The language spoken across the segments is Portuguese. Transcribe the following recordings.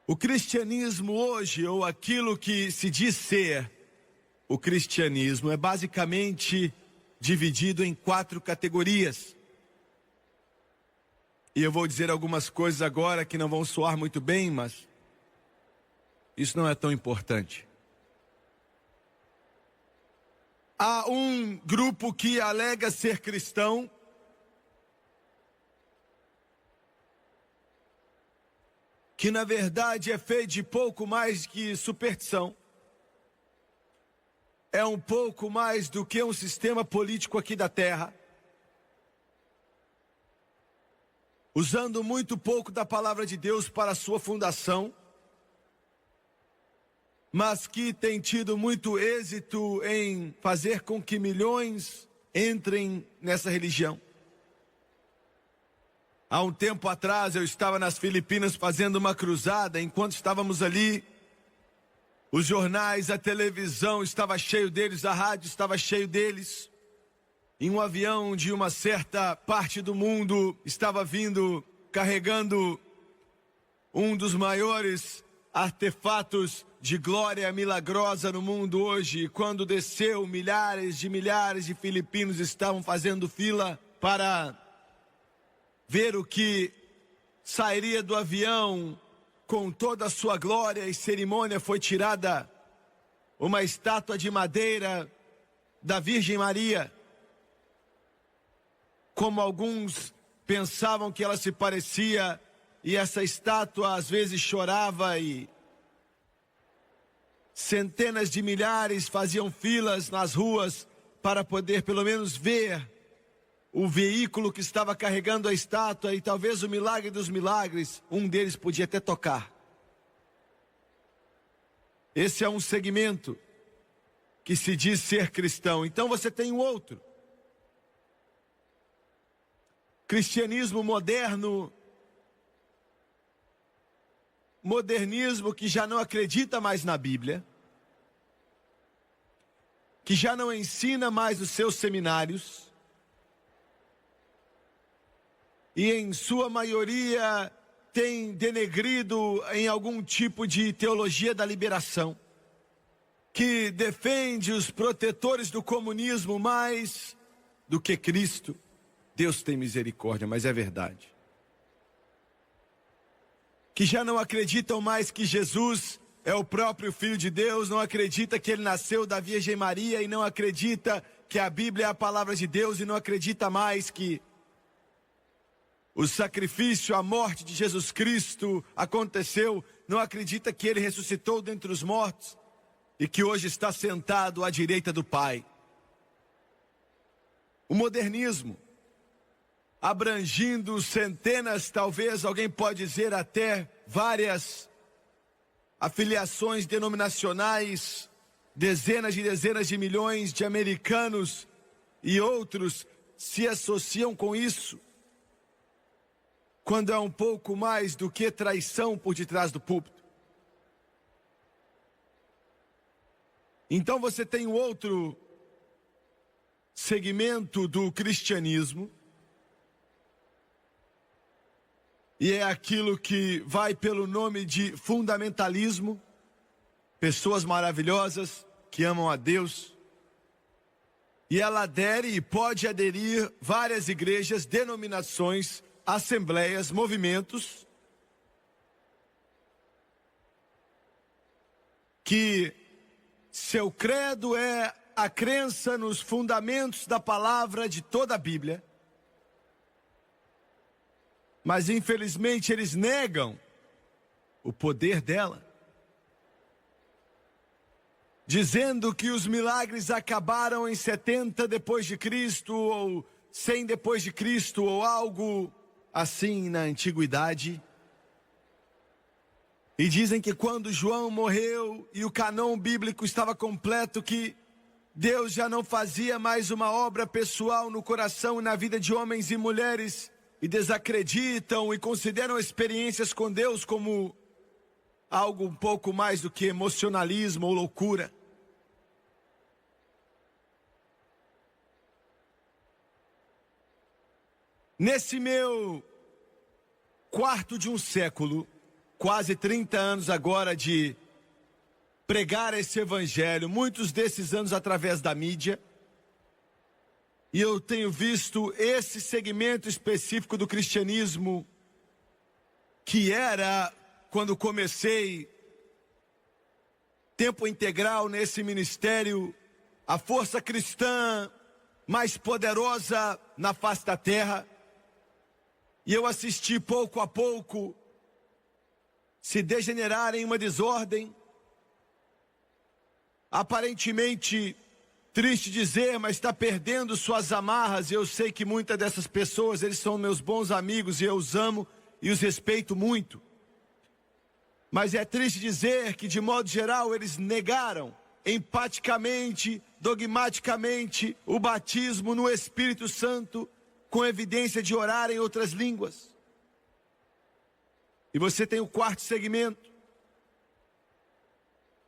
O cristianismo hoje, ou aquilo que se diz ser o cristianismo, é basicamente dividido em 4 categorias. E eu vou dizer algumas coisas agora que não vão soar muito bem, mas isso não é tão importante. Há um grupo que alega ser cristão, que na verdade é feito de pouco mais que superstição. É um pouco mais do que um sistema político aqui da terra, usando muito pouco da palavra de Deus para a sua fundação, mas que tem tido muito êxito em fazer com que milhões entrem nessa religião. Há um tempo atrás eu estava nas Filipinas fazendo uma cruzada. Enquanto estávamos ali, os jornais, a televisão estava cheio deles, a rádio estava cheio deles. Em um avião de uma certa parte do mundo estava vindo, carregando um dos maiores artefatos de glória milagrosa no mundo hoje. E quando desceu, milhares de filipinos estavam fazendo fila para ver o que sairia do avião com toda a sua glória e cerimônia. Foi tirada uma estátua de madeira da Virgem Maria, como alguns pensavam que ela se parecia, e essa estátua às vezes chorava, e centenas de milhares faziam filas nas ruas para poder pelo menos ver o veículo que estava carregando a estátua. E talvez o milagre dos milagres, um deles podia até tocar. Esse é um segmento que se diz ser cristão. Então você tem um outro. Cristianismo moderno, modernismo que já não acredita mais na Bíblia, que já não ensina mais os seus seminários, e em sua maioria tem denegrido em algum tipo de teologia da liberação, que defende os protetores do comunismo mais do que Cristo. Deus tem misericórdia, mas é verdade. Que já não acreditam mais que Jesus é o próprio Filho de Deus, não acredita que ele nasceu da Virgem Maria, e não acredita que a Bíblia é a palavra de Deus, e não acredita mais que o sacrifício, a morte de Jesus Cristo aconteceu, não acredita que ele ressuscitou dentre os mortos e que hoje está sentado à direita do Pai. O modernismo, abrangindo centenas, talvez alguém pode dizer até várias afiliações denominacionais, dezenas de milhões de americanos e outros se associam com isso, quando é um pouco mais do que traição por detrás do púlpito. Então você tem um outro segmento do cristianismo, e é aquilo que vai pelo nome de fundamentalismo. Pessoas maravilhosas que amam a Deus, e ela adere e pode aderir várias igrejas, denominações, assembleias, movimentos, que seu credo é a crença nos fundamentos da palavra de toda a Bíblia, mas infelizmente eles negam o poder dela, dizendo que os milagres acabaram em 70 depois de Cristo, ou 100 depois de Cristo, ou algo assim na antiguidade. E dizem que quando João morreu e o cânon bíblico estava completo, que Deus já não fazia mais uma obra pessoal no coração e na vida de homens e mulheres, e desacreditam e consideram experiências com Deus como algo um pouco mais do que emocionalismo ou loucura. Nesse meu quarto de um século, quase 30 anos agora de pregar esse evangelho, muitos desses anos através da mídia. E eu tenho visto esse segmento específico do cristianismo, que era, quando comecei tempo integral nesse ministério, a força cristã mais poderosa na face da terra. E eu assisti pouco a pouco se degenerar em uma desordem, aparentemente, triste dizer, mas está perdendo suas amarras. E eu sei que muitas dessas pessoas, eles são meus bons amigos e eu os amo e os respeito muito. Mas é triste dizer que, de modo geral, eles negaram empaticamente, dogmaticamente, o batismo no Espírito Santo, com evidência de orar em outras línguas. E você tem o quarto segmento.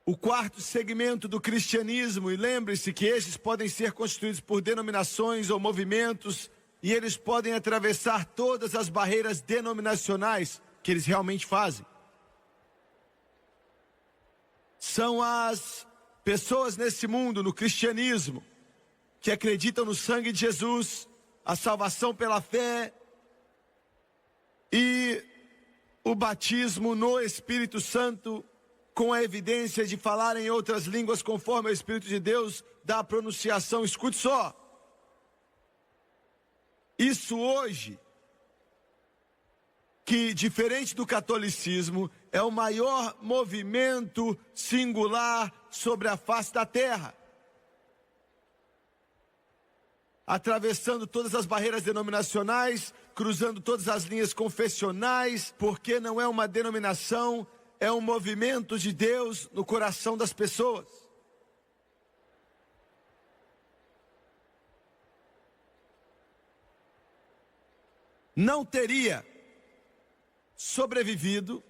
O quarto segmento do cristianismo, e lembre-se que esses podem ser constituídos por denominações ou movimentos, e eles podem atravessar todas as barreiras denominacionais que eles realmente fazem. São as pessoas nesse mundo, no cristianismo, que acreditam no sangue de Jesus, a salvação pela fé e o batismo no Espírito Santo, com a evidência de falar em outras línguas conforme o Espírito de Deus dá a pronunciação. Escute só. Isso hoje, que diferente do catolicismo, é o maior movimento singular sobre a face da terra. Atravessando todas as barreiras denominacionais, cruzando todas as linhas confessionais, porque não é uma denominação, é um movimento de Deus no coração das pessoas. Não teria sobrevivido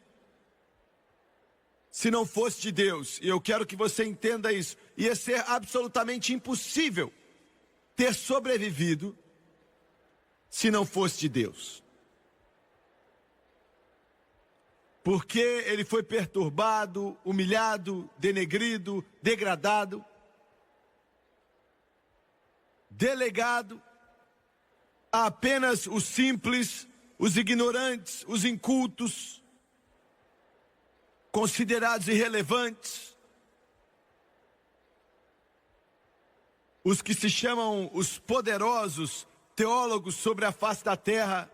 se não fosse de Deus. E eu quero que você entenda isso. Ia ser absolutamente impossível ter sobrevivido se não fosse de Deus. Porque ele foi perturbado, humilhado, denegrido, degradado, delegado a apenas os simples, os ignorantes, os incultos, considerados irrelevantes, os que se chamam os poderosos teólogos sobre a face da terra,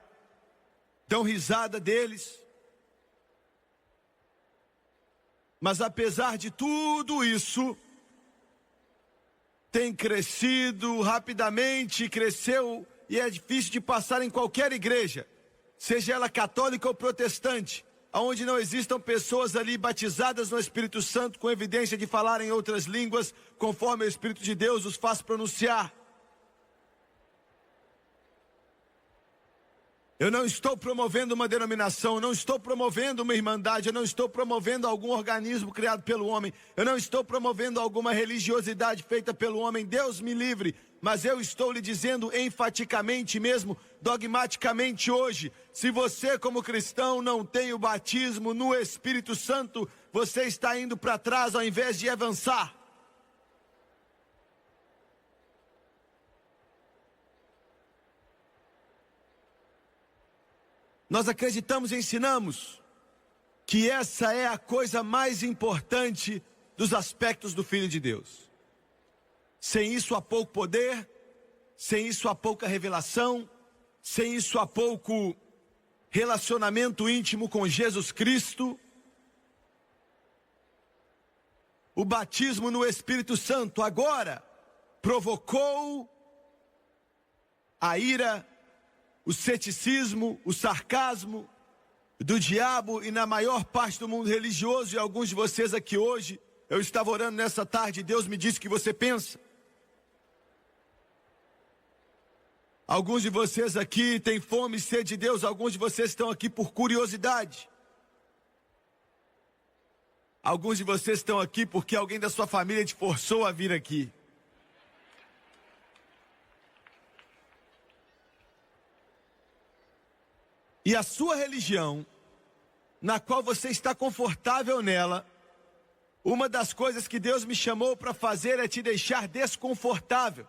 dão risada deles. Mas apesar de tudo isso, tem crescido rapidamente, cresceu, e é difícil de passar em qualquer igreja, seja ela católica ou protestante, onde não existam pessoas ali batizadas no Espírito Santo, com evidência de falar em outras línguas, conforme o Espírito de Deus os faz pronunciar. Eu não estou promovendo uma denominação, eu não estou promovendo uma irmandade, eu não estou promovendo algum organismo criado pelo homem, eu não estou promovendo alguma religiosidade feita pelo homem, Deus me livre, mas eu estou lhe dizendo enfaticamente mesmo, dogmaticamente hoje, se você como cristão não tem o batismo no Espírito Santo, você está indo para trás ao invés de avançar. Nós acreditamos e ensinamos que essa é a coisa mais importante dos aspectos do Filho de Deus. Sem isso há pouco poder, sem isso há pouca revelação, sem isso há pouco relacionamento íntimo com Jesus Cristo. O batismo no Espírito Santo agora provocou a ira, o ceticismo, o sarcasmo do diabo e na maior parte do mundo religioso. E alguns de vocês aqui hoje, eu estava orando nessa tarde e Deus me disse o que você pensa. Alguns de vocês aqui têm fome e sede de Deus, alguns de vocês estão aqui por curiosidade. Alguns de vocês estão aqui porque alguém da sua família te forçou a vir aqui. E a sua religião na qual você está confortável nela, uma das coisas que Deus me chamou para fazer é te deixar desconfortável.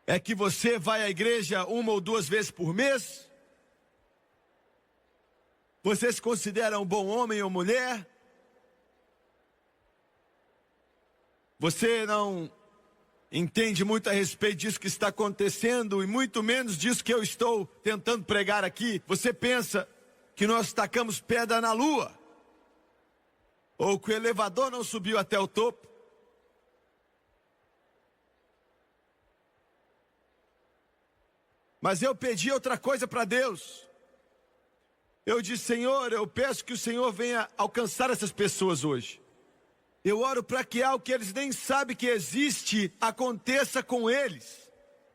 É que você vai à igreja 1 ou 2 vezes por mês? Você se considera um bom homem ou mulher? Você não entende muito a respeito disso que está acontecendo e muito menos disso que eu estou tentando pregar aqui. Você pensa que nós tacamos pedra na lua? Ou que o elevador não subiu até o topo? Mas eu pedi outra coisa para Deus. Eu disse: Senhor, eu peço que o Senhor venha alcançar essas pessoas hoje. Eu oro para que algo que eles nem sabem que existe aconteça com eles.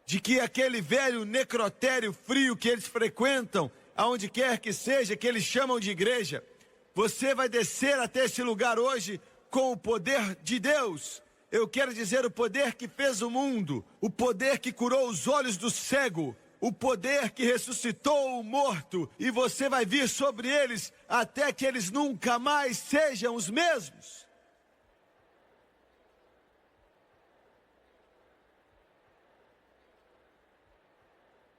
De que aquele velho necrotério frio que eles frequentam, aonde quer que seja, que eles chamam de igreja, você vai descer até esse lugar hoje com o poder de Deus. Eu quero dizer, o poder que fez o mundo, o poder que curou os olhos do cego, o poder que ressuscitou o morto, e você vai vir sobre eles até que eles nunca mais sejam os mesmos.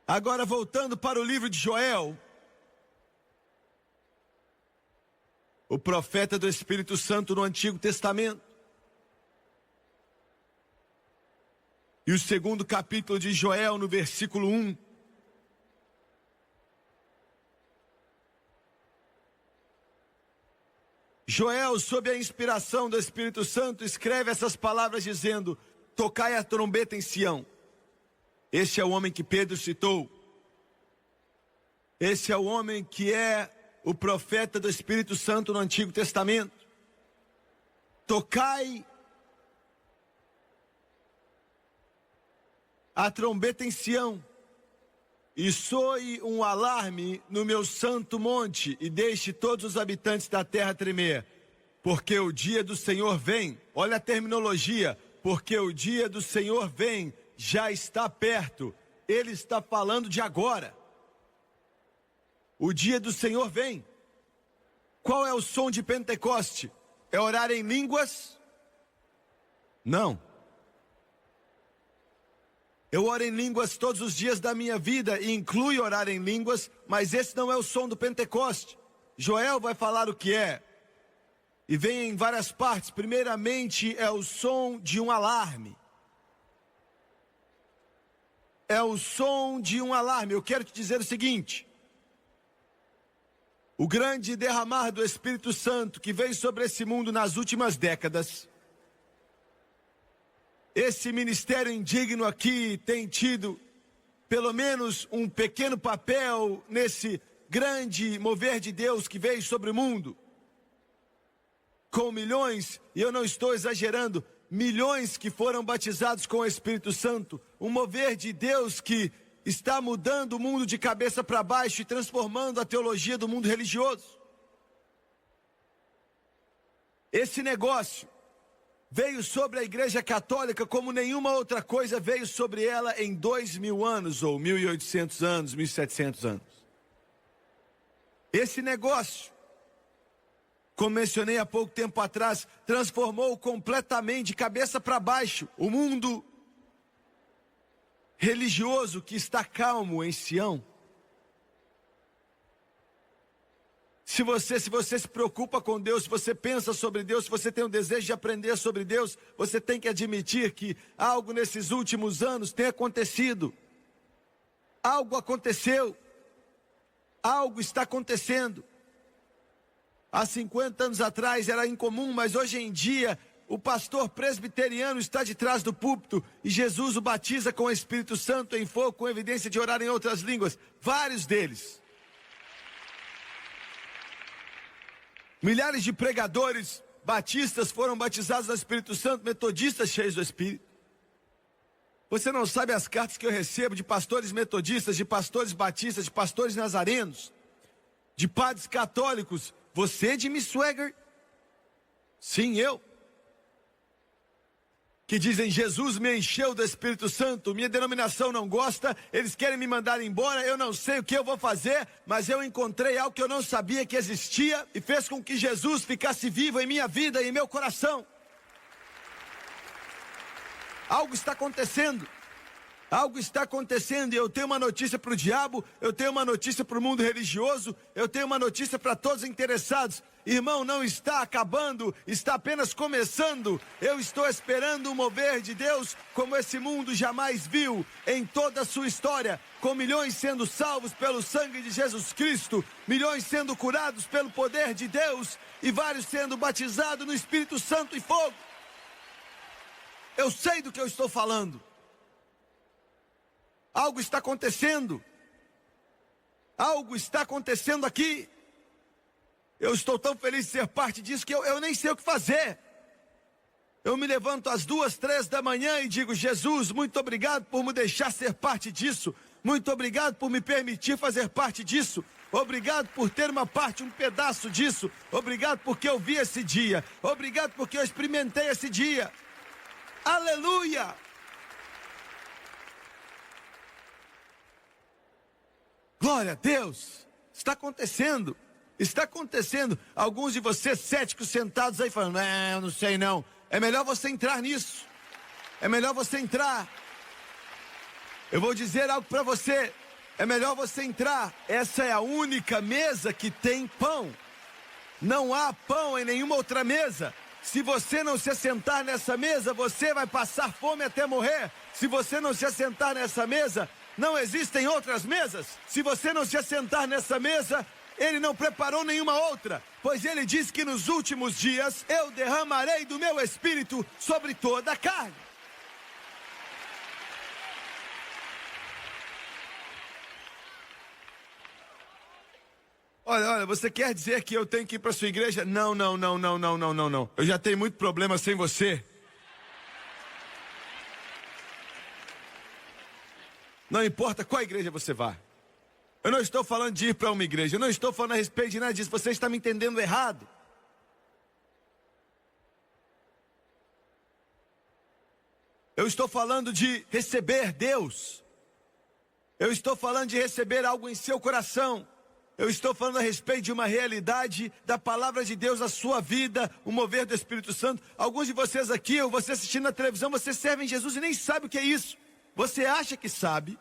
Agora, voltando para o livro de Joel, o profeta do Espírito Santo no Antigo Testamento. E o 2º capítulo de Joel, no versículo 1. Joel, sob a inspiração do Espírito Santo, escreve essas palavras dizendo: tocai a trombeta em Sião. Esse é o homem que Pedro citou. Esse é o homem que é o profeta do Espírito Santo no Antigo Testamento. Tocai a trombeta em Sião, e soe um alarme no meu santo monte, e deixe todos os habitantes da terra tremer, porque o dia do Senhor vem. Olha a terminologia: porque o dia do Senhor vem, já está perto. Ele está falando de agora. O dia do Senhor vem. Qual é o som de Pentecoste? É orar em línguas? Não. Eu oro em línguas todos os dias da minha vida e inclui orar em línguas, mas esse não é o som do Pentecoste. Joel vai falar o que é. E vem em várias partes. Primeiramente é o som de um alarme. É o som de um alarme. Eu quero te dizer o seguinte: o grande derramar do Espírito Santo que veio sobre esse mundo nas últimas décadas, esse ministério indigno aqui tem tido pelo menos um pequeno papel nesse grande mover de Deus que veio sobre o mundo. Com milhões, e eu não estou exagerando, milhões que foram batizados com o Espírito Santo. Um mover de Deus que está mudando o mundo de cabeça para baixo e transformando a teologia do mundo religioso. Esse negócio veio sobre a Igreja Católica como nenhuma outra coisa veio sobre ela em 2000 anos, ou 1800 anos, 1700 anos. Esse negócio, como mencionei há pouco tempo atrás, transformou completamente de cabeça para baixo o mundo religioso que está calmo em Sião. Se você se preocupa com Deus, se você pensa sobre Deus, se você tem um desejo de aprender sobre Deus, você tem que admitir que algo nesses últimos anos tem acontecido. Algo aconteceu. Algo está acontecendo. Há 50 anos atrás era incomum, mas hoje em dia o pastor presbiteriano está de trás do púlpito e Jesus o batiza com o Espírito Santo em fogo, com evidência de orar em outras línguas. Vários deles. Milhares de pregadores batistas foram batizados no Espírito Santo, metodistas cheios do Espírito. Você não sabe as cartas que eu recebo de pastores metodistas, de pastores batistas, de pastores nazarenos, de padres católicos. Você, Jimmy Swaggart? Sim, eu. que dizem: Jesus me encheu do Espírito Santo, minha denominação não gosta, eles querem me mandar embora, eu não sei o que eu vou fazer, mas eu encontrei algo que eu não sabia que existia e fez com que Jesus ficasse vivo em minha vida e em meu coração. Algo está acontecendo. Algo está acontecendo e eu tenho uma notícia para o diabo, eu tenho uma notícia para o mundo religioso, eu tenho uma notícia para todos os interessados. Irmão, não está acabando, está apenas começando. Eu estou esperando um mover de Deus como esse mundo jamais viu em toda a sua história, com milhões sendo salvos pelo sangue de Jesus Cristo, milhões sendo curados pelo poder de Deus e vários sendo batizados no Espírito Santo e fogo. Eu sei do que eu estou falando. Algo está acontecendo. Algo está acontecendo aqui. Eu estou tão feliz de ser parte disso que eu nem sei o que fazer. Eu me levanto às 2, 3 da manhã e digo: Jesus, muito obrigado por me deixar ser parte disso. Muito obrigado por me permitir fazer parte disso. Obrigado por ter uma parte, um pedaço disso. Obrigado porque eu vi esse dia. Obrigado porque eu experimentei esse dia. Aleluia! Glória a Deus! Está acontecendo. Está acontecendo. Alguns de vocês céticos sentados aí falando: eu não sei não. É melhor você entrar nisso. É melhor você entrar. Eu vou dizer algo para você. É melhor você entrar. Essa é a única mesa que tem pão. Não há pão em nenhuma outra mesa. Se você não se assentar nessa mesa, você vai passar fome até morrer. Se você não se assentar nessa mesa, não existem outras mesas. Se você não se assentar nessa mesa, Ele não preparou nenhuma outra. Pois Ele diz que nos últimos dias eu derramarei do meu Espírito sobre toda a carne. Olha, você quer dizer que eu tenho que ir para sua igreja? Não. Eu já tenho muito problema sem você. Não importa qual igreja você vá. Eu não estou falando de ir para uma igreja. Eu não estou falando a respeito de nada disso. Você está me entendendo errado. Eu estou falando de receber Deus. Eu estou falando de receber algo em seu coração. Eu estou falando a respeito de uma realidade da palavra de Deus na sua vida, o mover do Espírito Santo. Alguns de vocês aqui, ou você assistindo na televisão, você serve em Jesus e nem sabe o que é isso. Você acha que sabe.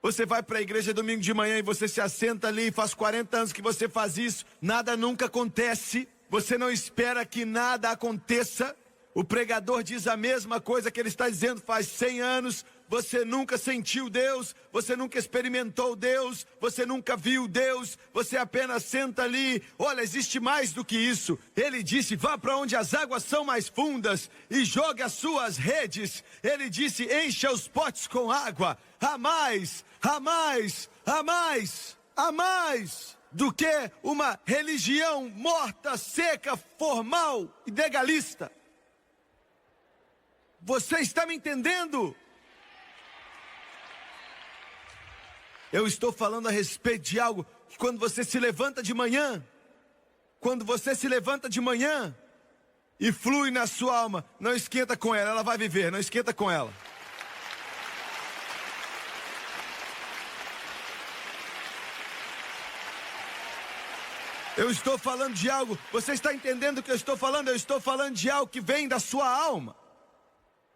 Você vai para a igreja domingo de manhã e você se assenta ali, faz 40 anos que você faz isso, nada nunca acontece, você não espera que nada aconteça. O pregador diz a mesma coisa que ele está dizendo faz 100 anos. Você nunca sentiu Deus, você nunca experimentou Deus, você nunca viu Deus, você apenas senta ali. Olha, existe mais do que isso. Ele disse: vá para onde as águas são mais fundas e jogue as suas redes. Ele disse: encha os potes com água. Há mais do que uma religião morta, seca, formal e legalista. Você está me entendendo? Eu estou falando a respeito de algo que quando você se levanta de manhã, e flui na sua alma, não esquenta com ela, ela vai viver, não esquenta com ela. Eu estou falando de algo, você está entendendo o que eu estou falando? Eu estou falando de algo que vem da sua alma.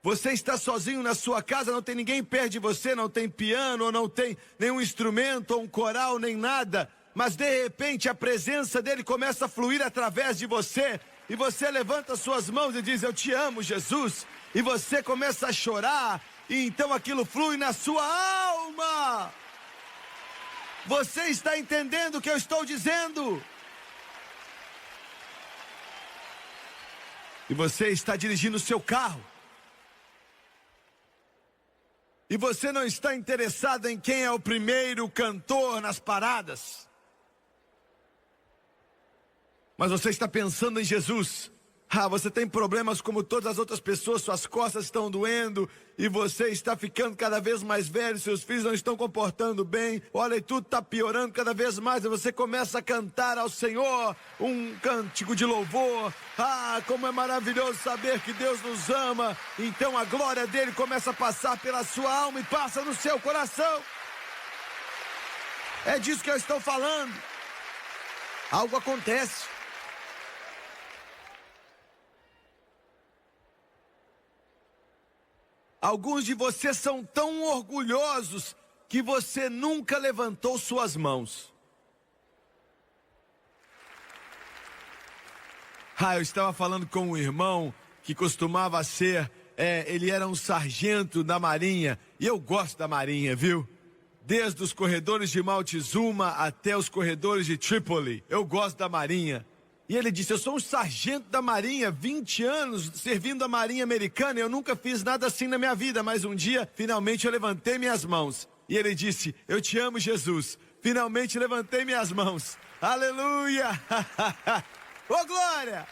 Você está sozinho na sua casa, não tem ninguém perto de você, não tem piano, ou não tem nenhum instrumento, ou um coral, nem nada. Mas de repente a presença dele começa a fluir através de você. E você levanta suas mãos e diz: eu te amo, Jesus. E você começa a chorar, e então aquilo flui na sua alma. Você está entendendo o que eu estou dizendo? E você está dirigindo o seu carro. E você não está interessado em quem é o primeiro cantor nas paradas. Mas você está pensando em Jesus. Você tem problemas como todas as outras pessoas, suas costas estão doendo e você está ficando cada vez mais velho, seus filhos não estão comportando bem, olha, e tudo está piorando cada vez mais, e você começa a cantar ao Senhor um cântico de louvor. Como é maravilhoso saber que Deus nos ama, então a glória dele começa a passar pela sua alma e passa no seu coração. É disso que eu estou falando. Algo acontece. Alguns de vocês são tão orgulhosos que você nunca levantou suas mãos. Eu estava falando com um irmão que costumava ser, ele era um sargento da Marinha, e eu gosto da Marinha, viu? Desde os corredores de Montezuma até os corredores de Trípoli, eu gosto da Marinha. E ele disse, eu sou um sargento da Marinha, 20 anos servindo a Marinha Americana, eu nunca fiz nada assim na minha vida, mas um dia, finalmente eu levantei minhas mãos. E ele disse, eu te amo, Jesus. Finalmente levantei minhas mãos. Aleluia! Ô, glória!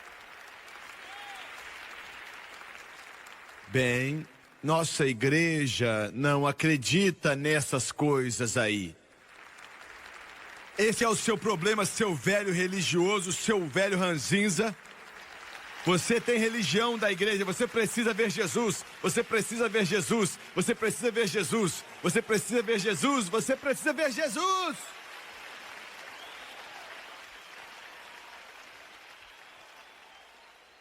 Bem, nossa igreja não acredita nessas coisas aí. Esse é o seu problema, seu velho religioso, seu velho ranzinza. Você tem religião da igreja, você precisa ver Jesus, você precisa ver Jesus, você precisa ver Jesus, você precisa ver Jesus, você precisa ver Jesus.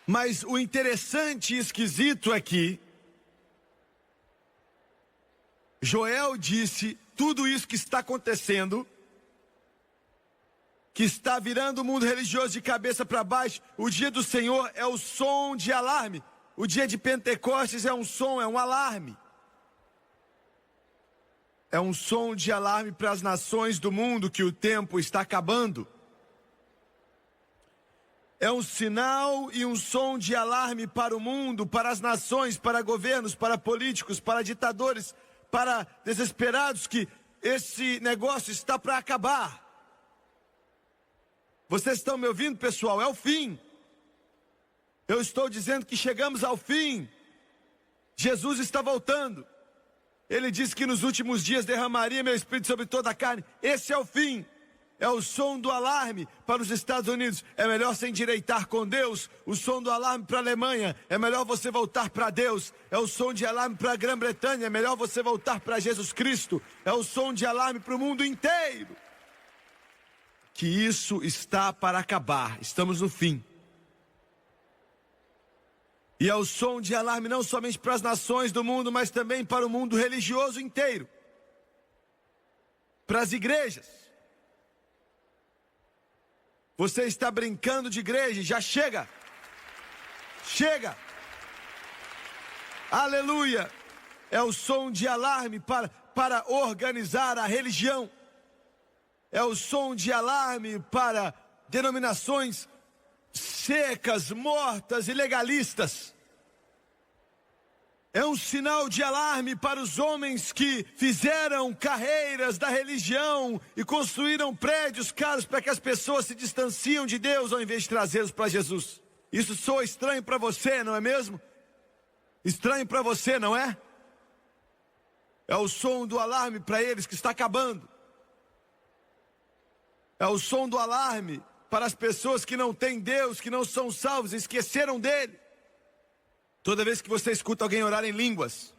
Mas o interessante e esquisito é que Joel disse, tudo isso que está acontecendo, que está virando o mundo religioso de cabeça para baixo, o dia do Senhor é o som de alarme. O dia de Pentecostes é um som, é um alarme. É um som de alarme para as nações do mundo que o tempo está acabando. É um sinal e um som de alarme para o mundo, para as nações, para governos, para políticos, para ditadores, para desesperados que esse negócio está para acabar. Vocês estão me ouvindo, pessoal? É o fim. Eu estou dizendo que chegamos ao fim. Jesus está voltando. Ele disse que nos últimos dias derramaria meu espírito sobre toda a carne. Esse é o fim. É o som do alarme para os Estados Unidos. É melhor se endireitar com Deus. O som do alarme para a Alemanha. É melhor você voltar para Deus. É o som de alarme para a Grã-Bretanha. É melhor você voltar para Jesus Cristo. É o som de alarme para o mundo inteiro. Que isso está para acabar, estamos no fim. E é o som de alarme não somente para as nações do mundo, mas também para o mundo religioso inteiro. Para as igrejas. Você está brincando de igreja, já chega. Chega. Aleluia. É o som de alarme para organizar a religião. É o som de alarme para denominações secas, mortas e legalistas. É um sinal de alarme para os homens que fizeram carreiras da religião e construíram prédios caros para que as pessoas se distanciam de Deus ao invés de trazê-los para Jesus. Isso soa estranho para você, não é mesmo? Estranho para você, não é? É o som do alarme para eles que está acabando. É o som do alarme para as pessoas que não têm Deus, que não são salvos, esqueceram dele. Toda vez que você escuta alguém orar em línguas,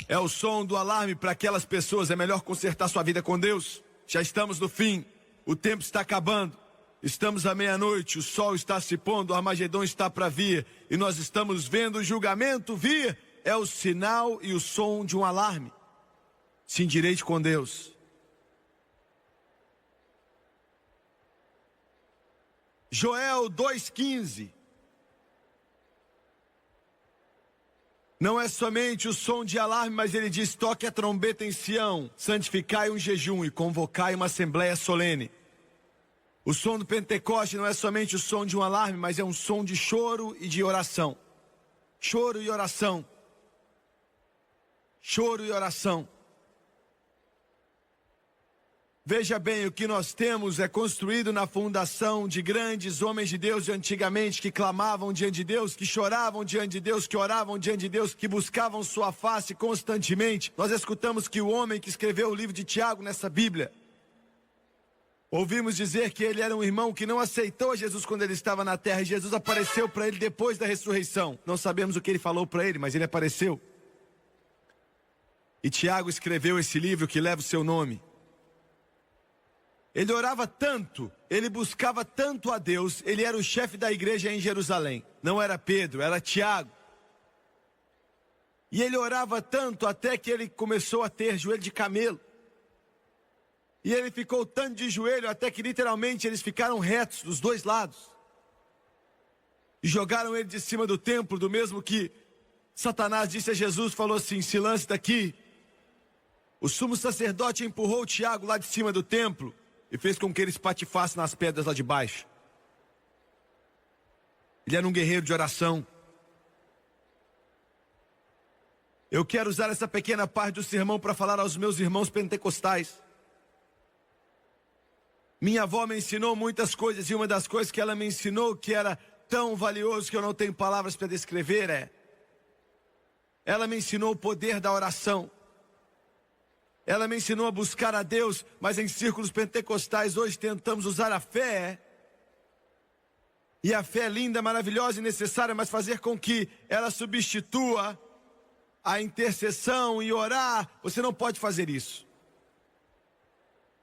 é o som do alarme para aquelas pessoas. É melhor consertar sua vida com Deus. Já estamos no fim, o tempo está acabando. Estamos à meia-noite, o sol está se pondo, o Armagedon está para vir. E nós estamos vendo o julgamento vir. É o sinal e o som de um alarme. Se endireite com Deus. Joel 2,15. Não é somente o som de alarme, mas ele diz, toque a trombeta em Sião, santificai um jejum e convocai uma assembleia solene. O som do Pentecoste não é somente o som de um alarme, mas é um som de choro e de oração. Choro e oração. Choro e oração. Veja bem, o que nós temos é construído na fundação de grandes homens de Deus de antigamente, que clamavam diante de Deus, que choravam diante de Deus, que oravam diante de Deus, que buscavam sua face constantemente. Nós escutamos que o homem que escreveu o livro de Tiago nessa Bíblia, ouvimos dizer que ele era um irmão que não aceitou Jesus quando ele estava na terra, e Jesus apareceu para ele depois da ressurreição. Não sabemos o que ele falou para ele, mas ele apareceu. E Tiago escreveu esse livro que leva o seu nome. Ele orava tanto, ele buscava tanto a Deus, ele era o chefe da igreja em Jerusalém. Não era Pedro, era Tiago. E ele orava tanto até que ele começou a ter joelho de camelo. E ele ficou tanto de joelho até que literalmente eles ficaram retos dos dois lados. E jogaram ele de cima do templo, do mesmo que Satanás disse a Jesus, falou assim, se lance daqui. O sumo sacerdote empurrou Tiago lá de cima do templo e fez com que ele espatifasse nas pedras lá de baixo. Ele era um guerreiro de oração. Eu quero usar essa pequena parte do sermão para falar aos meus irmãos pentecostais. Minha avó me ensinou muitas coisas, e uma das coisas que ela me ensinou, que era tão valioso que eu não tenho palavras para descrever, ela me ensinou o poder da oração. Ela me ensinou a buscar a Deus, mas em círculos pentecostais hoje tentamos usar a fé. E a fé é linda, maravilhosa e necessária, mas fazer com que ela substitua a intercessão e orar, você não pode fazer isso.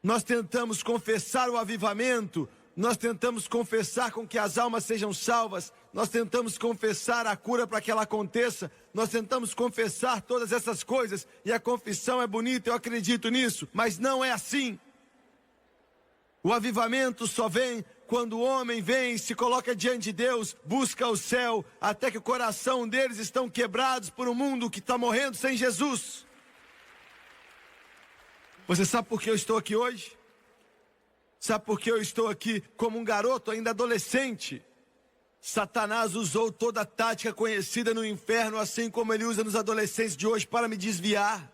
Nós tentamos confessar o avivamento, nós tentamos confessar com que as almas sejam salvas, nós tentamos confessar a cura para que ela aconteça, nós tentamos confessar todas essas coisas, e a confissão é bonita, eu acredito nisso, mas não é assim. O avivamento só vem quando o homem vem, se coloca diante de Deus, busca o céu, até que o coração deles estão quebrados por um mundo que está morrendo sem Jesus. Você sabe por que eu estou aqui hoje? Sabe por que eu estou aqui como um garoto ainda adolescente? Satanás usou toda a tática conhecida no inferno, assim como ele usa nos adolescentes de hoje, para me desviar.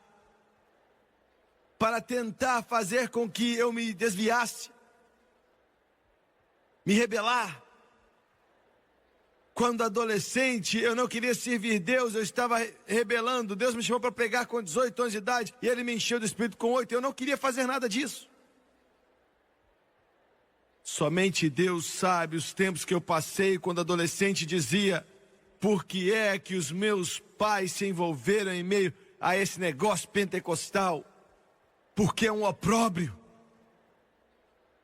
Para tentar fazer com que eu me desviasse. Me rebelar. Quando adolescente, eu não queria servir Deus, eu estava rebelando. Deus me chamou para pregar com 18 anos de idade, e Ele me encheu do Espírito com 8. Eu não queria fazer nada disso. Somente Deus sabe os tempos que eu passei quando adolescente dizia, por que é que os meus pais se envolveram em meio a esse negócio pentecostal? Porque é um opróbrio.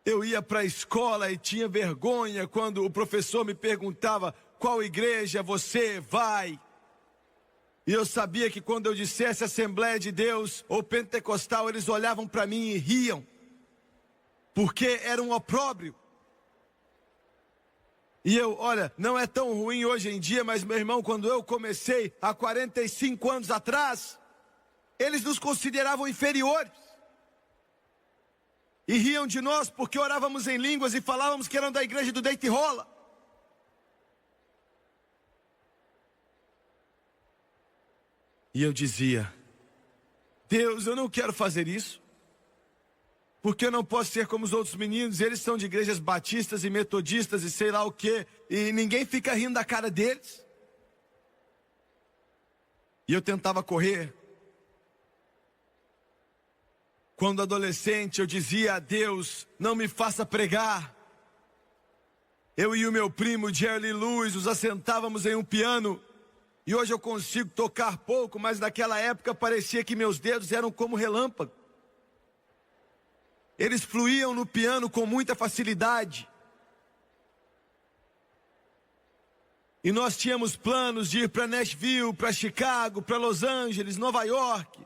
Eu ia para a escola e tinha vergonha quando o professor me perguntava, qual igreja você vai? E eu sabia que quando eu dissesse Assembleia de Deus ou Pentecostal, eles olhavam para mim e riam. Porque era um opróbrio. E eu, olha, não é tão ruim hoje em dia, mas meu irmão, quando eu comecei há 45 anos atrás, eles nos consideravam inferiores. E riam de nós porque orávamos em línguas e falávamos que eram da igreja do Deita e Rola. E eu dizia, Deus, eu não quero fazer isso. Porque eu não posso ser como os outros meninos, eles são de igrejas batistas e metodistas e sei lá o quê, e ninguém fica rindo da cara deles. E eu tentava correr. Quando adolescente eu dizia a Deus, não me faça pregar. Eu e o meu primo Jerry Lewis nos assentávamos em um piano, e hoje eu consigo tocar pouco, mas naquela época parecia que meus dedos eram como relâmpago. Eles fluíam no piano com muita facilidade. E nós tínhamos planos de ir para Nashville, para Chicago, para Los Angeles, Nova York.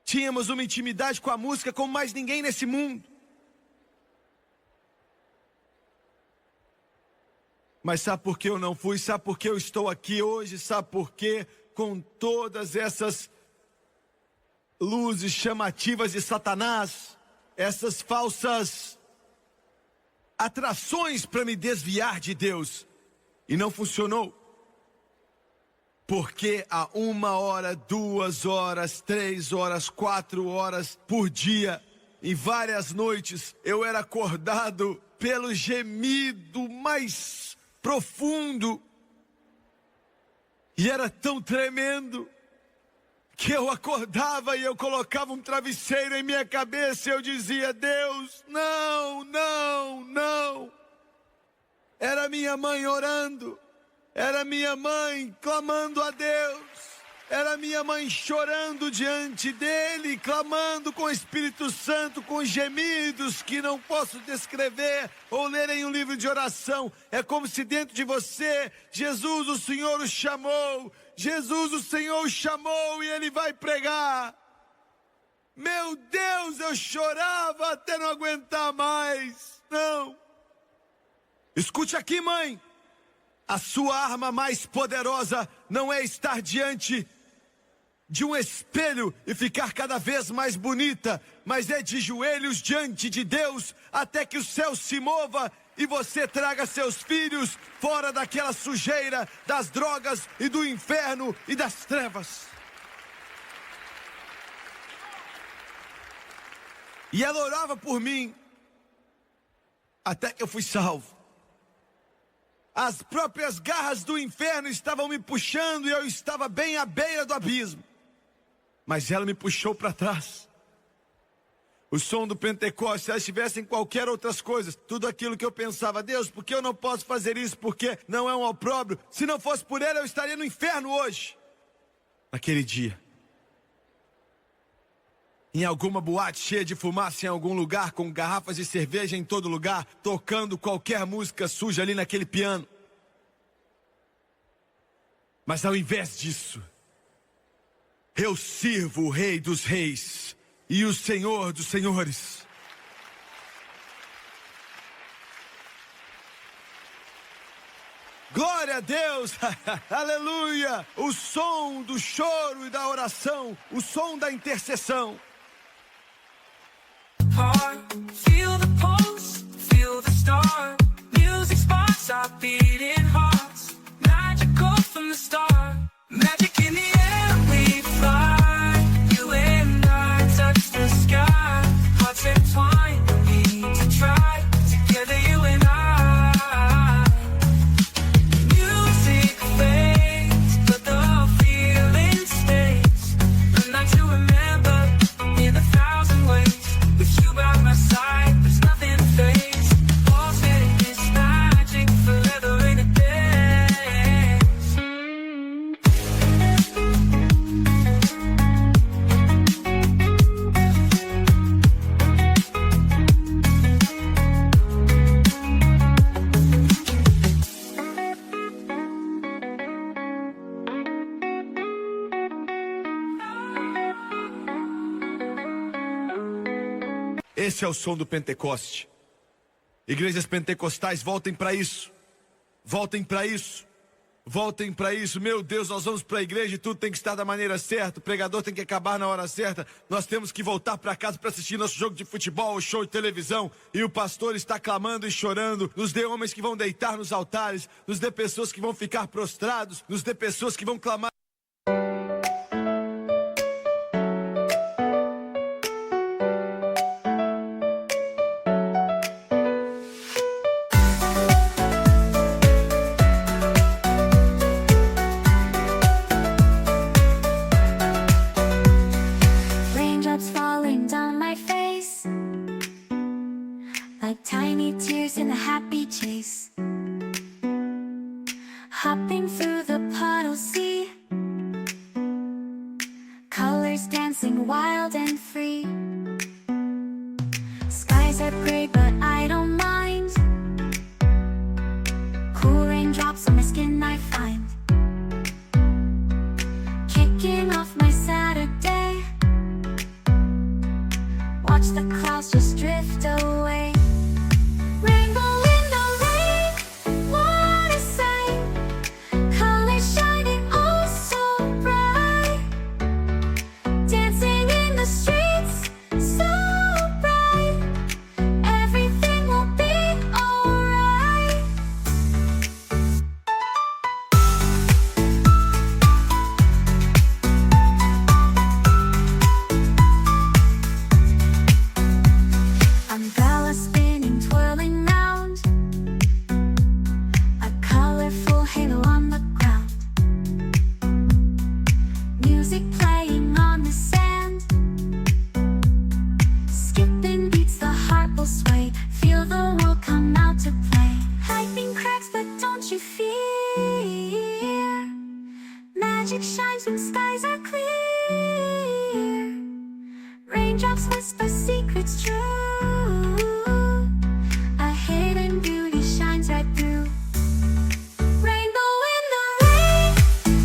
Tínhamos uma intimidade com a música como mais ninguém nesse mundo. Mas sabe por que eu não fui? Sabe por que eu estou aqui hoje? Sabe por que, com todas essas luzes chamativas de Satanás, essas falsas atrações para me desviar de Deus, e não funcionou? Porque a 1 hora, 2 horas, 3 horas, 4 horas por dia, em várias noites, eu era acordado pelo gemido mais profundo. E era tão tremendo que eu acordava e eu colocava um travesseiro em minha cabeça e eu dizia: Deus, não, não, não. Era minha mãe orando, era minha mãe clamando a Deus, era minha mãe chorando diante dele, clamando com o Espírito Santo, com gemidos que não posso descrever ou ler em um livro de oração. É como se dentro de você, Jesus, o Senhor o chamou, Jesus, o Senhor o chamou e ele vai pregar. Meu Deus, eu chorava até não aguentar mais. Não. Escute aqui, mãe. A sua arma mais poderosa não é estar diante de um espelho e ficar cada vez mais bonita, mas é de joelhos diante de Deus até que o céu se mova e você traga seus filhos fora daquela sujeira das drogas e do inferno e das trevas. E ela orava por mim até que eu fui salvo. As próprias garras do inferno estavam me puxando e eu estava bem à beira do abismo. Mas ela me puxou para trás. O som do Pentecostes, se ela estivesse em qualquer outras coisas, tudo aquilo que eu pensava: Deus, por que eu não posso fazer isso? Porque não é um opróbrio. Se não fosse por ela, eu estaria no inferno hoje. Naquele dia. Em alguma boate cheia de fumaça em algum lugar, com garrafas de cerveja em todo lugar, tocando qualquer música suja ali naquele piano. Mas ao invés disso, eu sirvo o Rei dos Reis e o Senhor dos Senhores. Glória a Deus, aleluia! O som do choro e da oração, o som da intercessão. Feel the pulse, feel the start. Music sparks our beating hearts. Magical from the start. Magic in the air we fly. You and I touch the sky. Hearts entwined, no need to try. Together you and I. Music fades, but the feeling stays. The night to remember in 1,000 ways. With you by my side, there's nothing to face. All said this magic forever in a dance. Esse é o som do Pentecoste. Igrejas pentecostais, voltem para isso. Voltem para isso. Voltem para isso. Meu Deus, nós vamos para a igreja e tudo tem que estar da maneira certa. O pregador tem que acabar na hora certa. Nós temos que voltar para casa para assistir nosso jogo de futebol, show de televisão. E o pastor está clamando e chorando. Nos dê homens que vão deitar nos altares. Nos dê pessoas que vão ficar prostrados. Nos dê pessoas que vão clamar. Raindrops falling down my face, like tiny tears in a happy chase. Hopping through the puddles, see colors dancing wild and free. Skies are gray, but I don't mind. Cool raindrops on my skin I find. Kicking off my Saturday. Watch the clouds just drift away. Rainbow in the rain, what a sight. Colors shining oh so bright. Dancing in the streets, so bright. Everything will be alright. music playing on the sand. Skipping beats, the heart will sway. Feel the world come out to play. Lightning cracks, but don't you fear. Magic shines when skies are clear. Raindrops whisper secrets true. A hidden beauty shines right through. Rainbow in the rain,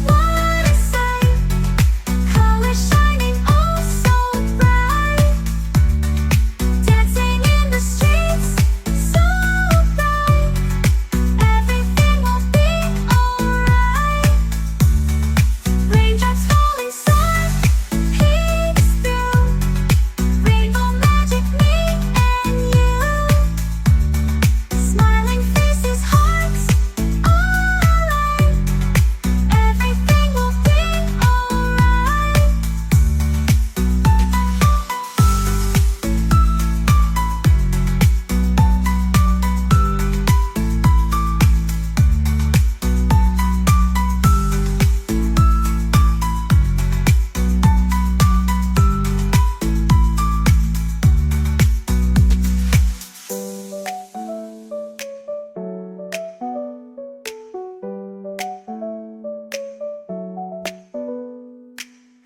what a sight. Colors shining oh so bright. Dancing in the streets, so bright. Everything will be alright. Raindrops falling soft, peeks through. Rainbow magic, me and you. Smiling faces, hearts, alright. Everything will be alright.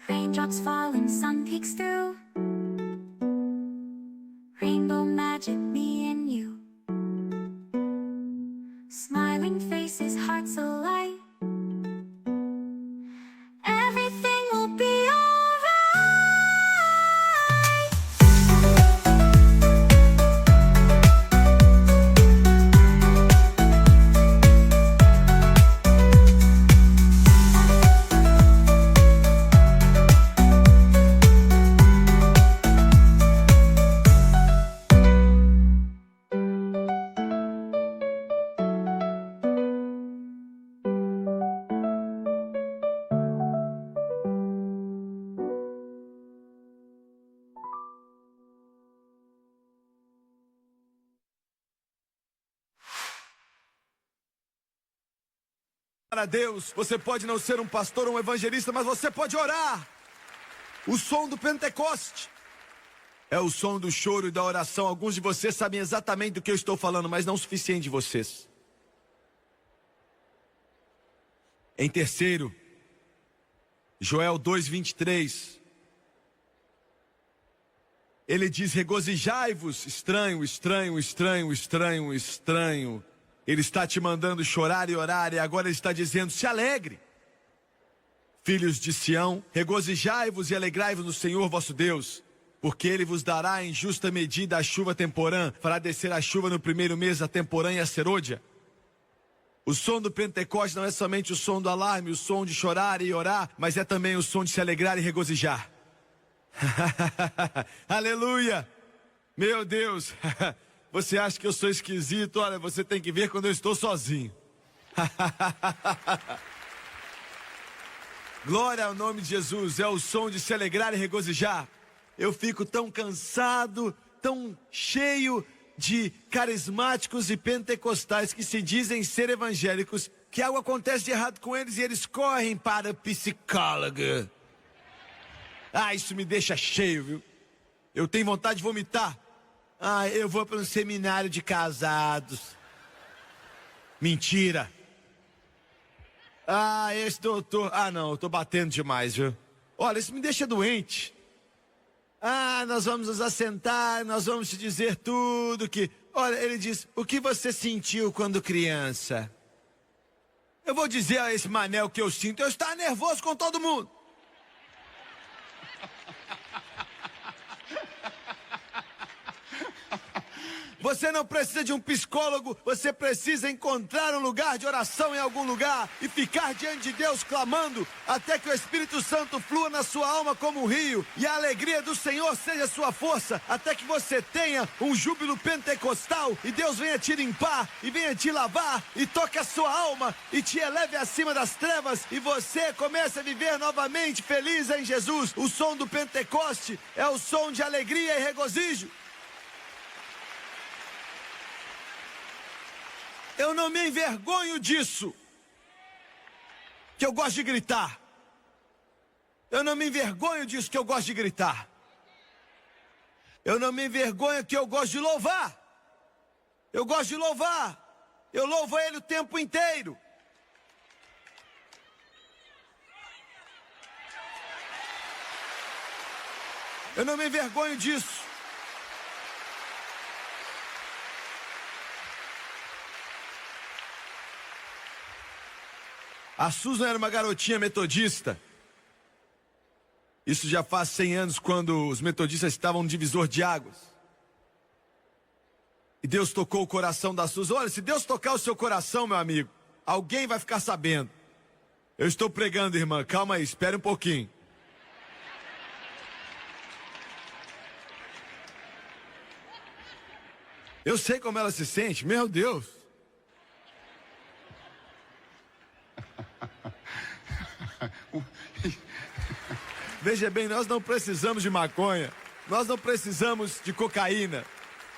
Raindrops falling, sun peeks through. Rainbow magic, me and you. Smiling faces, hearts alight. Everything will be alright. Para Deus, você pode não ser um pastor ou um evangelista, mas você pode orar. O som do Pentecoste é o som do choro e da oração. Alguns de vocês sabem exatamente do que eu estou falando, mas não o suficiente de vocês. Em terceiro, Joel 2:23. Ele diz: regozijai-vos, estranho, estranho, estranho, estranho, estranho. Ele está te mandando chorar e orar, e agora ele está dizendo: se alegre. Filhos de Sião, regozijai-vos e alegrai-vos no Senhor vosso Deus, porque Ele vos dará em justa medida a chuva temporã, fará descer a chuva no primeiro mês, a temporã e a serôdia. O som do Pentecostes não é somente o som do alarme, o som de chorar e orar, mas é também o som de se alegrar e regozijar. Aleluia! Meu Deus! Você acha que eu sou esquisito? Olha, você tem que ver quando eu estou sozinho. Glória ao nome de Jesus, é o som de se alegrar e regozijar. Eu fico tão cansado, tão cheio de carismáticos e pentecostais que se dizem ser evangélicos, que algo acontece de errado com eles e eles correm para psicólogo. Ah, isso me deixa cheio, viu? Eu tenho vontade de vomitar. Ah, eu vou para um seminário de casados. Mentira. Ah, esse doutor... Ah, não, eu tô batendo demais, viu? Olha, isso me deixa doente. Ah, nós vamos nos assentar, nós vamos te dizer tudo que... Olha, ele diz, o que você sentiu quando criança? Eu vou dizer a esse mané o que eu sinto. Eu estava nervoso com todo mundo. Você não precisa de um psicólogo, você precisa encontrar um lugar de oração em algum lugar e ficar diante de Deus clamando até que o Espírito Santo flua na sua alma como um rio e a alegria do Senhor seja sua força, até que você tenha um júbilo pentecostal e Deus venha te limpar e venha te lavar e toque a sua alma e te eleve acima das trevas e você comece a viver novamente feliz em Jesus. O som do Pentecoste é o som de alegria e regozijo. Eu não me envergonho disso, que eu gosto de gritar. Eu não me envergonho disso que eu gosto de gritar. Eu não me envergonho que eu gosto de louvar. Eu gosto de louvar. Eu louvo a Ele o tempo inteiro. Eu não me envergonho disso. A Susan era uma garotinha metodista. Isso já faz 100 anos, quando os metodistas estavam no divisor de águas. E Deus tocou o coração da Susan. Olha, se Deus tocar o seu coração, meu amigo, alguém vai ficar sabendo. Eu estou pregando, irmã, calma aí, espere um pouquinho. Eu sei como ela se sente, meu Deus. Veja bem, nós não precisamos de maconha, nós não precisamos de cocaína,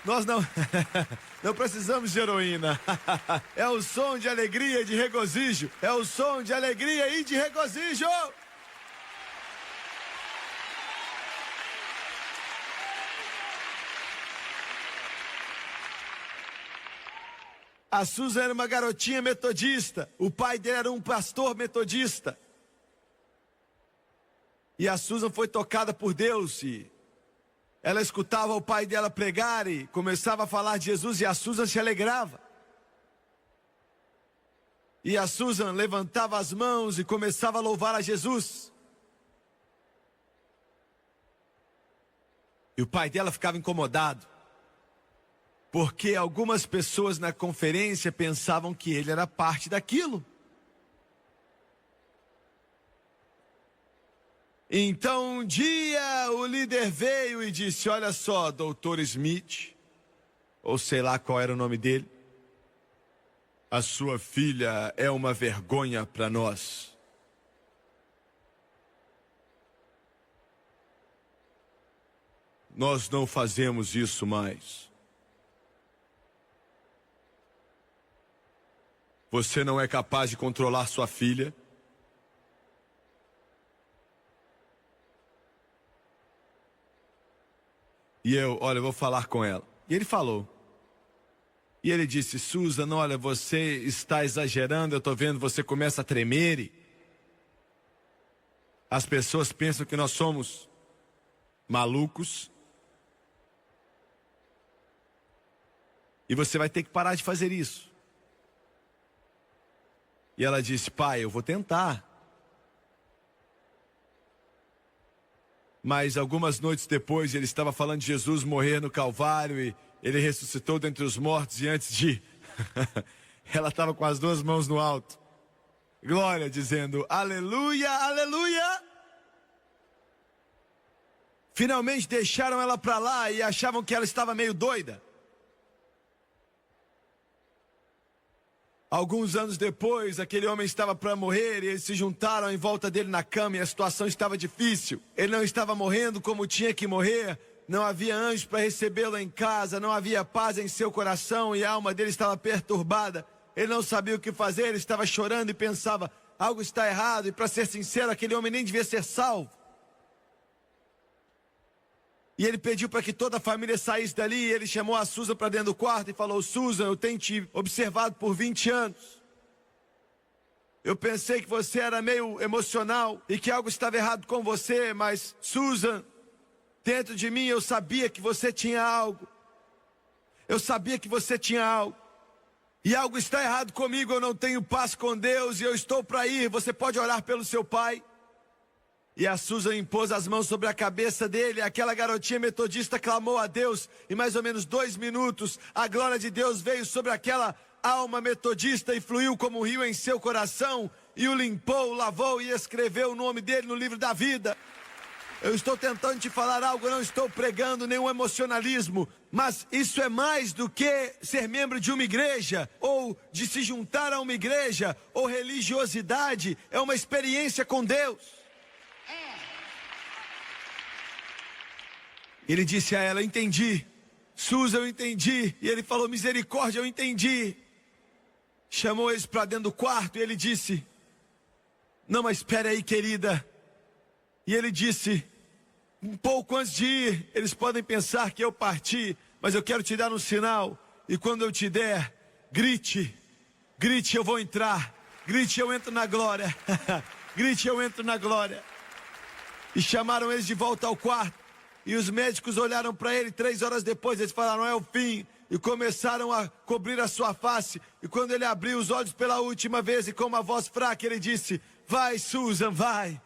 nós não precisamos de heroína. É o som de alegria e de regozijo, é o som de alegria e de regozijo. A Susan era uma garotinha metodista, o pai dele era um pastor metodista. E a Susan foi tocada por Deus e ela escutava o pai dela pregar e começava a falar de Jesus e a Susan se alegrava. E a Susan levantava as mãos e começava a louvar a Jesus. E o pai dela ficava incomodado, porque algumas pessoas na conferência pensavam que ele era parte daquilo. Então um dia o líder veio e disse: olha só, doutor Smith, ou sei lá qual era o nome dele, a sua filha é uma vergonha para nós. Nós não fazemos isso mais. Você não é capaz de controlar sua filha? E eu vou falar com ela. E ele falou. E ele disse: Susan, olha, você está exagerando, eu estou vendo, você começa a tremer. E as pessoas pensam que nós somos malucos. E você vai ter que parar de fazer isso. E ela disse: pai, eu vou tentar. Mas algumas noites depois ele estava falando de Jesus morrer no Calvário e ele ressuscitou dentre os mortos, e antes de ela estava com as duas mãos no alto, glória, dizendo: aleluia, aleluia. Finalmente deixaram ela para lá e achavam que ela estava meio doida. Alguns anos depois, aquele homem estava para morrer e eles se juntaram em volta dele na cama e a situação estava difícil. Ele não estava morrendo como tinha que morrer, não havia anjo para recebê-lo em casa, não havia paz em seu coração e a alma dele estava perturbada. Ele não sabia o que fazer, ele estava chorando e pensava: algo está errado. E para ser sincero, aquele homem nem devia ser salvo. E ele pediu para que toda a família saísse dali, e ele chamou a Susan para dentro do quarto e falou: Susan, eu tenho te observado por 20 anos. Eu pensei que você era meio emocional e que algo estava errado com você, mas Susan, dentro de mim eu sabia que você tinha algo. Eu sabia que você tinha algo. E algo está errado comigo, eu não tenho paz com Deus e eu estou para ir. Você pode orar pelo seu pai? E a Susan impôs as mãos sobre a cabeça dele. Aquela garotinha metodista clamou a Deus. Em mais ou menos 2 minutos, a glória de Deus veio sobre aquela alma metodista e fluiu como um rio em seu coração. E o limpou, o lavou e escreveu o nome dele no livro da vida. Eu estou tentando te falar algo, eu não estou pregando nenhum emocionalismo. Mas isso é mais do que ser membro de uma igreja, ou de se juntar a uma igreja, ou religiosidade. É uma experiência com Deus. Ele disse a ela: entendi. Susan, eu entendi. E ele falou: misericórdia, eu entendi. Chamou eles para dentro do quarto e ele disse: não, mas espere aí, querida. E ele disse, um pouco antes de ir, eles podem pensar que eu parti, mas eu quero te dar um sinal. E quando eu te der, grite, grite, eu vou entrar. Grite, eu entro na glória. Grite, eu entro na glória. E chamaram eles de volta ao quarto. E os médicos olharam para ele 3 horas depois. Eles falaram, é o fim. E começaram a cobrir a sua face. E quando ele abriu os olhos pela última vez e com uma voz fraca, ele disse, vai, Susan, vai.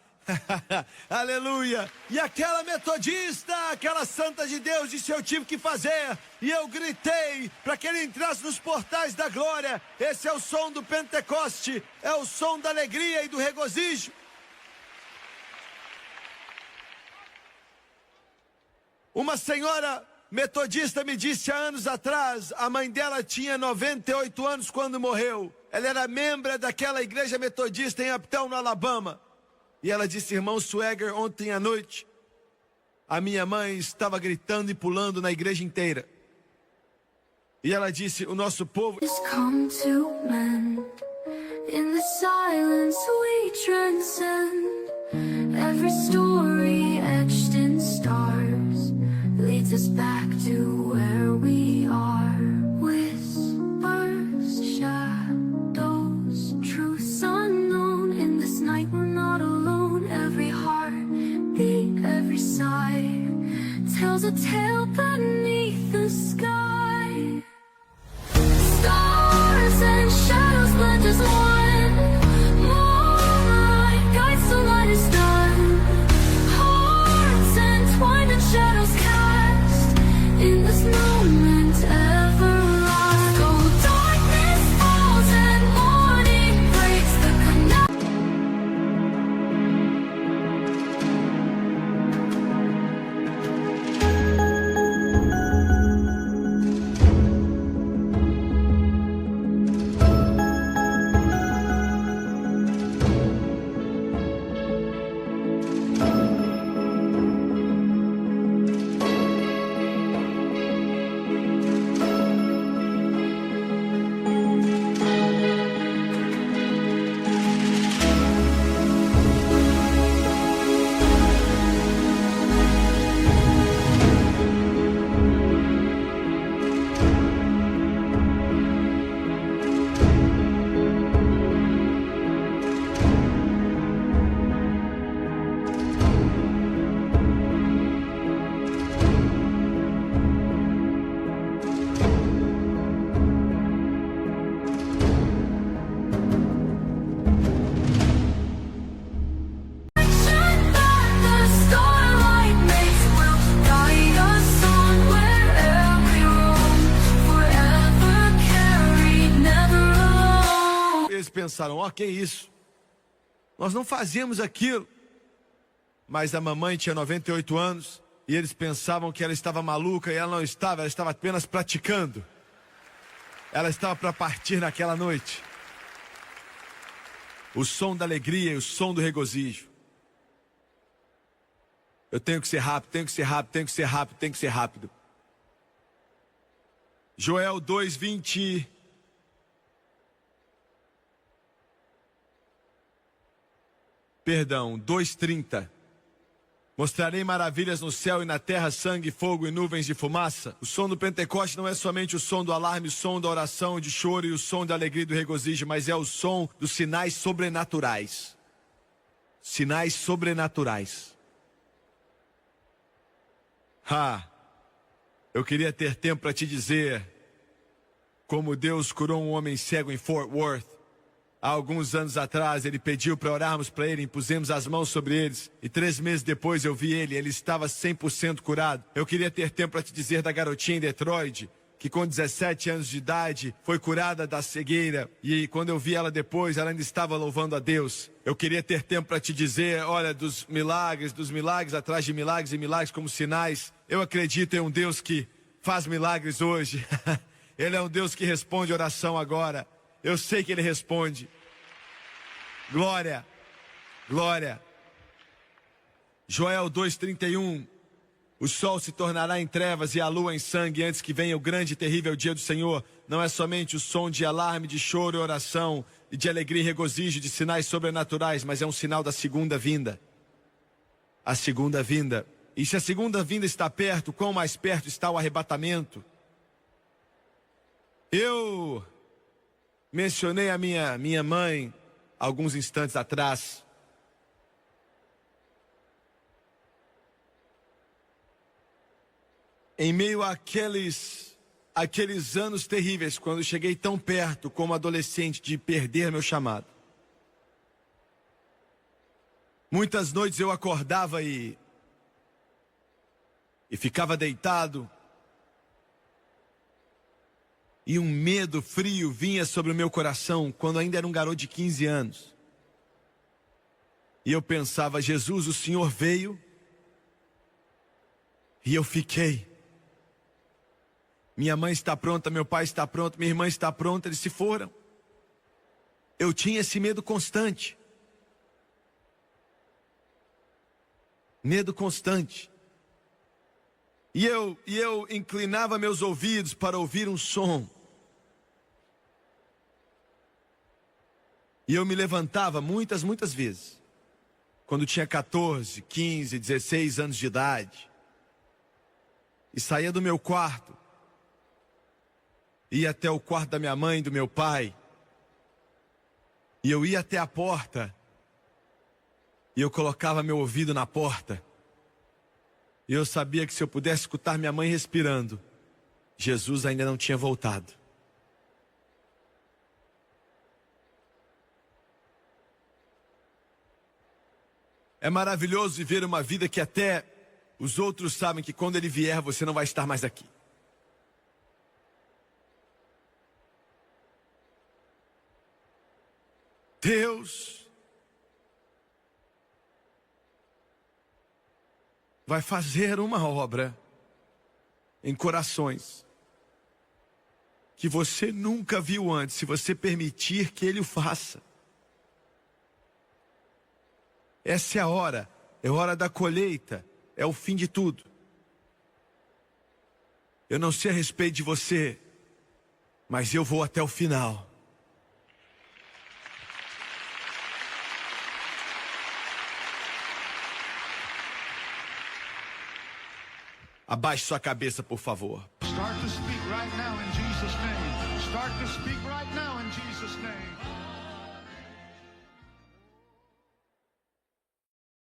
Aleluia. E aquela metodista, aquela santa de Deus, disse, eu tive que fazer. E eu gritei para que ele entrasse nos portais da glória. Esse é o som do Pentecoste. É o som da alegria e do regozijo. Uma senhora metodista me disse há anos atrás, a mãe dela tinha 98 anos quando morreu. Ela era membro daquela igreja metodista em Uptown, no Alabama. E ela disse, irmão Swagger, ontem à noite, a minha mãe estava gritando e pulando na igreja inteira. E ela disse, o nosso povo... Come to mend. In the silence we transcend. Every story etched in stars leads us back to where we are. Whispers, shadows, truths unknown. In this night we're not alone. Every heartbeat, every sigh tells a tale beneath the sky. Stars and shadows blend as one. Moonlight guides the light is done. Hearts entwined and shadows cast in this moment ever lost. Oh, darkness falls and morning breaks the connection. The starlight makes will guide us on wherever we roam. Forever carried, never alone. Eles pensaram, ó, que isso? Nós não fazíamos aquilo. Mas a mamãe tinha 98 anos e eles pensavam que ela estava maluca e ela não estava, ela estava apenas praticando. Ela estava para partir naquela noite. O som da alegria e o som do regozijo. Eu tenho que ser rápido, tenho que ser rápido, tenho que ser rápido, tenho que ser rápido. Joel 2:20. Perdão, 2:30. Mostrarei maravilhas no céu e na terra, sangue, fogo e nuvens de fumaça. O som do Pentecoste não é somente o som do alarme, o som da oração, de choro e o som da alegria e do regozijo, mas é o som dos sinais sobrenaturais. Sinais sobrenaturais. Eu queria ter tempo para te dizer como Deus curou um homem cego em Fort Worth. Há alguns anos atrás, ele pediu para orarmos para ele, impusemos as mãos sobre eles. E 3 meses depois eu vi ele estava 100% curado. Eu queria ter tempo para te dizer da garotinha em Detroit, que com 17 anos de idade foi curada da cegueira. E quando eu vi ela depois, ela ainda estava louvando a Deus. Eu queria ter tempo para te dizer, olha, dos milagres, atrás de milagres e milagres como sinais. Eu acredito em um Deus que faz milagres hoje. Ele é um Deus que responde oração agora. Eu sei que Ele responde. Glória, glória. Joel 2:31. O sol se tornará em trevas e a lua em sangue antes que venha o grande e terrível dia do Senhor. Não é somente o som de alarme, de choro e oração, e de alegria e regozijo, de sinais sobrenaturais, mas é um sinal da segunda vinda. a segunda vinda. E se a segunda vinda está perto, quão mais perto está o arrebatamento? Eu mencionei a minha mãe alguns instantes atrás. Em meio àqueles anos terríveis, quando cheguei tão perto como adolescente de perder meu chamado. Muitas noites eu acordava e ficava deitado. E um medo frio vinha sobre o meu coração quando ainda era um garoto de 15 anos. E eu pensava, Jesus, o Senhor veio e eu fiquei. Minha mãe está pronta, meu pai está pronto, minha irmã está pronta, eles se foram. Eu tinha esse medo constante. Medo constante. E eu inclinava meus ouvidos para ouvir um som. E eu me levantava muitas vezes. Quando tinha 14, 15, 16 anos de idade. E saía do meu quarto. Ia até o quarto da minha mãe e do meu pai. E eu ia até a porta. E eu colocava meu ouvido na porta. E eu sabia que se eu pudesse escutar minha mãe respirando, Jesus ainda não tinha voltado. É maravilhoso viver uma vida que até os outros sabem que quando Ele vier você não vai estar mais aqui. Deus vai fazer uma obra em corações que você nunca viu antes, se você permitir que Ele o faça. Essa é a hora da colheita, é o fim de tudo. Eu não sei a respeito de você, mas eu vou até o final. Abaixe sua cabeça, por favor. Start to speak right now in Jesus' name. Start to speak right now in Jesus' name.